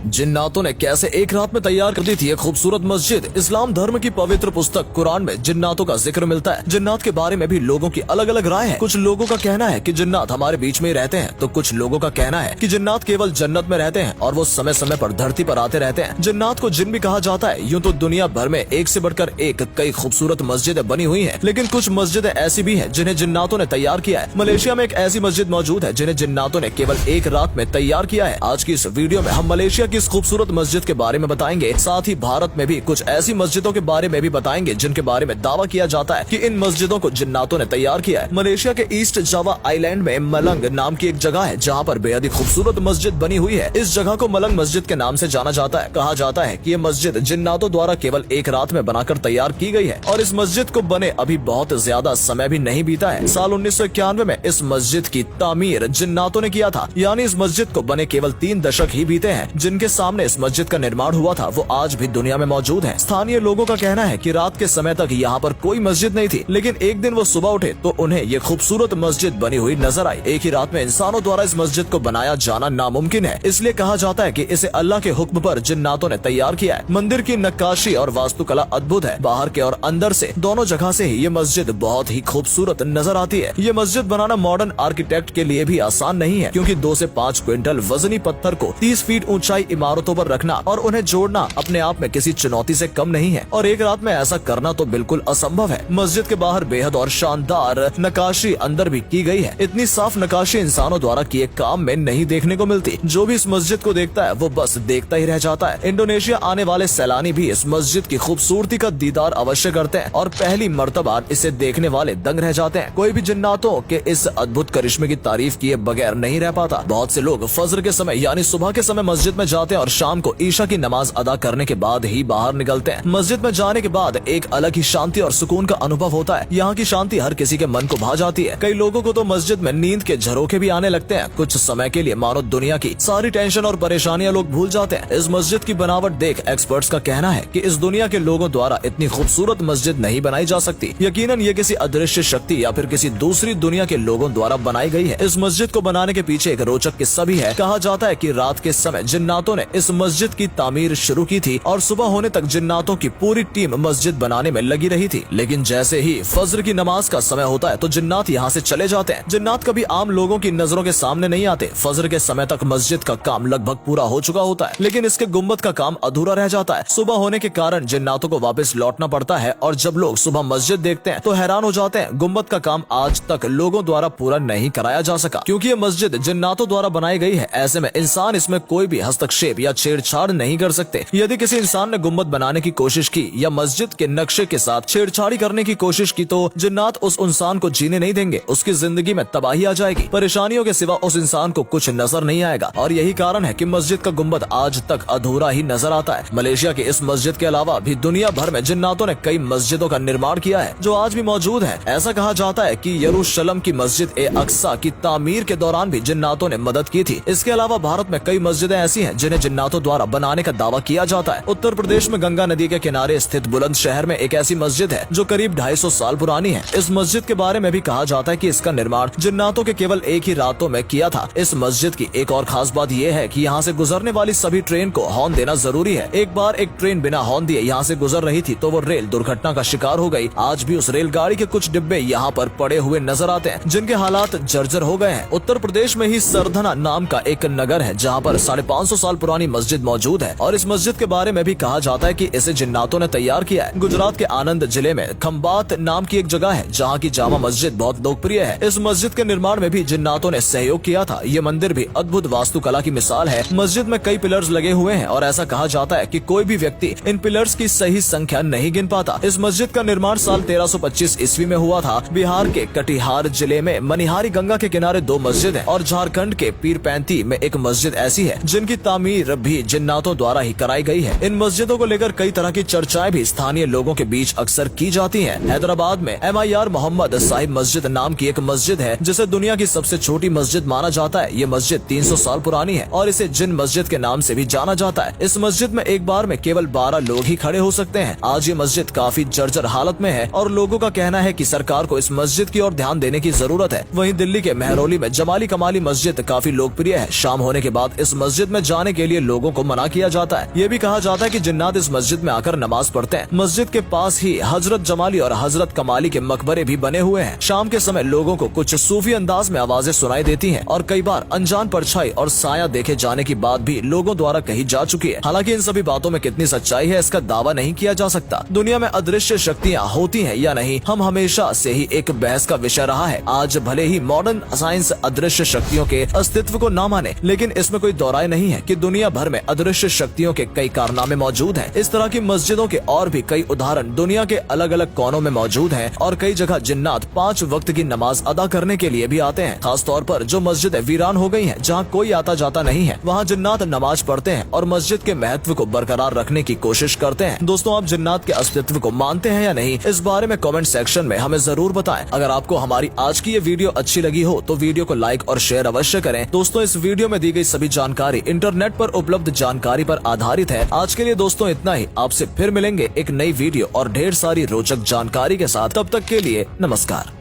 जिन्नातों ने कैसे एक रात में तैयार कर दी थी एक खूबसूरत मस्जिद। इस्लाम धर्म की पवित्र पुस्तक कुरान में जिन्नातों का जिक्र मिलता है। जिन्नात के बारे में भी लोगों की अलग अलग राय है। कुछ लोगों का कहना है कि जिन्नात हमारे बीच में ही रहते हैं, तो कुछ लोगों का कहना है कि जिन्नात केवल जन्नत में रहते हैं और वो समय समय पर धरती पर आते रहते हैं। जिन्नात को जिन भी कहा जाता है। यूँ तो दुनिया भर में एक से बढ़कर एक कई खूबसूरत मस्जिदें बनी हुई है, लेकिन कुछ मस्जिदें ऐसी भी है जिन्हें जिन्नातों ने तैयार किया है। मलेशिया में एक ऐसी मस्जिद मौजूद है जिन्हें जिन्नातों ने केवल एक रात में तैयार किया है। आज की इस वीडियो में हम मलेशिया की इस खूबसूरत मस्जिद के बारे में बताएंगे। साथ ही भारत में भी कुछ ऐसी मस्जिदों के बारे में भी बताएंगे जिनके बारे में दावा किया जाता है कि इन मस्जिदों को जिन्नातों ने तैयार किया है। मलेशिया के ईस्ट जावा आइलैंड में मलंग नाम की एक जगह है जहाँ पर बेहद ही खूबसूरत मस्जिद बनी हुई है। इस जगह को मलंग मस्जिद के नाम से जाना जाता है। कहा जाता है कि ये मस्जिद जिन्नातों द्वारा केवल एक रात में बनाकर तैयार की गई है और इस मस्जिद को बने अभी बहुत ज्यादा समय भी नहीं बीता है। साल 1991 में इस मस्जिद की तामीर जिन्नातों ने किया था, यानी इस मस्जिद को बने केवल 3 दशक ही बीते हैं। जिनके सामने इस मस्जिद का निर्माण हुआ था वो आज भी दुनिया में मौजूद है। स्थानीय लोगों का कहना है कि रात के समय तक यहाँ पर कोई मस्जिद नहीं थी, लेकिन एक दिन वो सुबह उठे तो उन्हें ये खूबसूरत मस्जिद बनी हुई नजर आई। एक ही रात में इंसानों द्वारा इस मस्जिद को बनाया जाना नामुमकिन है, इसलिए कहा जाता है कि इसे अल्लाह के हुक्म पर जिन्नातों ने तैयार किया है। मंदिर की नक्काशी और वास्तुकला अद्भुत है। बाहर के और अंदर से दोनों जगह से ही ये मस्जिद बहुत ही खूबसूरत नजर आती है। ये मस्जिद बनाना मॉडर्न आर्किटेक्ट के लिए भी आसान नहीं है, क्योंकि 2 से 5 क्विंटल वजनी पत्थर को 30 फीट ऊंचाई इमारतों पर रखना और उन्हें जोड़ना अपने आप में किसी चुनौती से कम नहीं है, और एक रात में ऐसा करना तो बिल्कुल असंभव है। मस्जिद के बाहर बेहद और शानदार नक्काशी अंदर भी की गई है। इतनी साफ नक्काशी इंसानों द्वारा किए काम में नहीं देखने को मिलती। जो भी इस मस्जिद को देखता है वो बस देखता ही रह जाता है। इंडोनेशिया आने वाले सैलानी भी इस मस्जिद की खूबसूरती का दीदार अवश्य करते हैं और पहली मर्तबा इसे देखने वाले दंग रह जाते हैं। कोई भी जिन्नातों के इस अद्भुत करिश्मे की तारीफ किए बगैर नहीं रह पाता। बहुत से लोग फजर के समय यानी सुबह के समय मस्जिद में जाते हैं और शाम को ईशा की नमाज अदा करने के बाद ही बाहर निकलते हैं। मस्जिद में जाने के बाद एक अलग ही शांति और सुकून का अनुभव होता है। यहाँ की शांति हर किसी के मन को भा जाती है। कई लोगों को तो मस्जिद में नींद के झरोखे भी आने लगते हैं। कुछ समय के लिए मानो दुनिया की सारी टेंशन और परेशानियां लोग भूल जाते हैं। इस मस्जिद की बनावट देख एक्सपर्ट्स का कहना है कि इस दुनिया के लोगों द्वारा इतनी खूबसूरत मस्जिद नहीं बनाई जा सकती। यकीनन ये किसी अदृश्य शक्ति या फिर किसी दूसरी दुनिया के लोगों द्वारा बनाई गई है। इस मस्जिद को बनाने के पीछे एक रोचक किस्सा भी है। कहा जाता है कि रात के समय जिन्नातों ने इस मस्जिद की तामीर शुरू की थी और सुबह होने तक जिन्नातों की पूरी टीम मस्जिद बनाने में लगी रही थी, लेकिन जैसे ही फजर की नमाज का समय होता है तो जिन्नात यहाँ से चले जाते हैं। जिन्नात कभी आम लोगों की नजरों के सामने नहीं आते। फजर के समय तक मस्जिद का काम लगभग पूरा हो चुका होता है, लेकिन इसके गुम्बद का काम अधूरा रह जाता है। सुबह होने के कारण जिन्नातों को वापस लौटना पड़ता है और जब लोग सुबह मस्जिद देखते हैं तो हैरान हो जाते हैं। गुम्बद का काम आज तक लोगों द्वारा पूरा नहीं कराया जा सका, क्योंकि ये मस्जिद जिन्नातों द्वारा बनाई गई है। ऐसे में इंसान इसमें कोई भी हस्तक्षेप या छेड़छाड़ नहीं कर सकते। यदि किसी इंसान ने गुम्बद बनाने की कोशिश की या मस्जिद के नक्शे के साथ छेड़छाड़ी करने की कोशिश की तो जिन्नात उस इंसान को जीने नहीं देंगे। उसकी जिंदगी में तबाही आ जाएगी। परेशानियों के सिवा उस इंसान को कुछ नजर नहीं आएगा, और यही कारण है कि मस्जिद का गुम्बद आज तक अधूरा ही नजर आता है। मलेशिया की इस मस्जिद के अलावा भी दुनिया भर में जिन्नातों ने कई मस्जिदों का निर्माण किया है जो आज भी मौजूद है। ऐसा कहा जाता है कि यरूशलेम की मस्जिद ए अक्सा की तामीर के दौरान भी जिन्नातों ने मदद की थी। इसके अलावा भारत में कई मस्जिदें ऐसी हैं जिन्हें जिन्नातों द्वारा बनाने का दावा किया जाता है। उत्तर प्रदेश में गंगा नदी के किनारे स्थित बुलंदशहर में एक ऐसी मस्जिद है जो करीब 250 साल पुरानी है। इस मस्जिद के बारे में भी कहा जाता है कि इसका निर्माण जिन्नातों के केवल एक ही रातों में किया था। इस मस्जिद की एक और खास बात यह है कि यहाँ से गुजरने वाली सभी ट्रेन को हॉर्न देना जरूरी है। एक बार एक ट्रेन बिना हॉर्न दिए यहाँ से गुजर रही थी तो वो रेल दुर्घटना का शिकार हो गई। आज भी उस रेलगाड़ी के कुछ डिब्बे यहाँ पर पड़े हुए नजर आते हैं जिनके हालात जर्जर हो गए हैं। उत्तर प्रदेश में ही सरधना नाम का एक नगर है जहाँ पर 550 साल पुरानी मस्जिद मौजूद है, और इस मस्जिद के बारे में भी कहा जाता है कि इसे जिन्नातों ने तैयार किया है। गुजरात के आनंद जिले में खंबात नाम की एक जगह है जहाँ की जामा मस्जिद बहुत लोकप्रिय है। इस मस्जिद के निर्माण में भी जिन्नातों ने सहयोग किया था। ये मंदिर भी अद्भुत वास्तुकला की मिसाल है। मस्जिद में कई पिलर्स लगे हुए हैं और ऐसा कहा जाता है कि कोई भी व्यक्ति इन पिलर्स की सही संख्या नहीं गिन पाता। इस मस्जिद का निर्माण साल 1325 ईस्वी में हुआ था। बिहार के कटिहार जिले में मनिहारी गंगा के किनारे 2 मस्जिद है और झारखंड के पीरपैंती में एक मस्जिद ऐसी है जिनकी तामीर भी जिन्नातों द्वारा ही कराई गई है। इन मस्जिदों को लेकर कई तरह की चर्चाएं भी स्थानीय लोगों के बीच अक्सर की जाती हैं। हैदराबाद में MIR मोहम्मद साहिब मस्जिद नाम की एक मस्जिद है जिसे दुनिया की सबसे छोटी मस्जिद माना जाता है। ये मस्जिद 300 साल पुरानी है और इसे जिन मस्जिद के नाम से भी जाना जाता है। इस मस्जिद में एक बार में केवल 12 लोग ही खड़े हो सकते हैं। आज ये मस्जिद काफी जर्जर हालत में है और लोगों का कहना है कि सरकार को इस मस्जिद की ओर ध्यान देने की जरूरत है। वहीं दिल्ली के मेहरौली में जमाली कमाली मस्जिद काफी लोकप्रिय है। शाम होने के बाद इस मस्जिद में जाने के लिए लोगों को मना किया जाता है। ये भी कहा जाता है कि जिन्नात इस मस्जिद में आकर नमाज पढ़ते हैं। मस्जिद के पास ही हजरत जमाली और हजरत कमाली के मकबरे भी बने हुए हैं। शाम के समय लोगों को कुछ सूफी अंदाज में आवाजें सुनाई देती हैं और कई बार अनजान परछाई और साया देखे जाने की बात भी लोगों द्वारा कही जा चुकी है। हालांकि इन सभी बातों में कितनी सच्चाई है इसका दावा नहीं किया जा सकता। दुनिया में अदृश्य शक्तियाँ होती हैं या नहीं, हम हमेशा से ही एक बहस का विषय रहा है। आज भले ही मॉडर्न साइंस अदृश्य शक्तियों के अस्तित्व को न माने, लेकिन इसमें कोई दौराय नहीं है कि दुनिया भर में अदृश्य शक्तियों के कई कारनामे मौजूद हैं। इस तरह की मस्जिदों के और भी कई उदाहरण दुनिया के अलग अलग कोनों में मौजूद हैं और कई जगह जिन्नात 5 वक्त की नमाज अदा करने के लिए भी आते हैं। खास तौर पर जो मस्जिदें वीरान हो गई हैं, जहां कोई आता जाता नहीं है, वहां जिन्नात नमाज पढ़ते हैं और मस्जिद के महत्व को बरकरार रखने की कोशिश करते हैं। दोस्तों, आप जिन्नात के अस्तित्व को मानते हैं या नहीं, इस बारे में कमेंट सेक्शन में हमें जरूर बताएं। अगर आपको हमारी आज की ये वीडियो अच्छी लगी हो तो वीडियो को लाइक और शेयर अवश्य करें। दोस्तों, इस वीडियो में दी गई सभी जानकारी इंटरनेट पर उपलब्ध जानकारी पर आधारित है। आज के लिए दोस्तों इतना ही। आपसे फिर मिलेंगे एक नई वीडियो और ढेर सारी रोचक जानकारी के साथ। तब तक के लिए नमस्कार।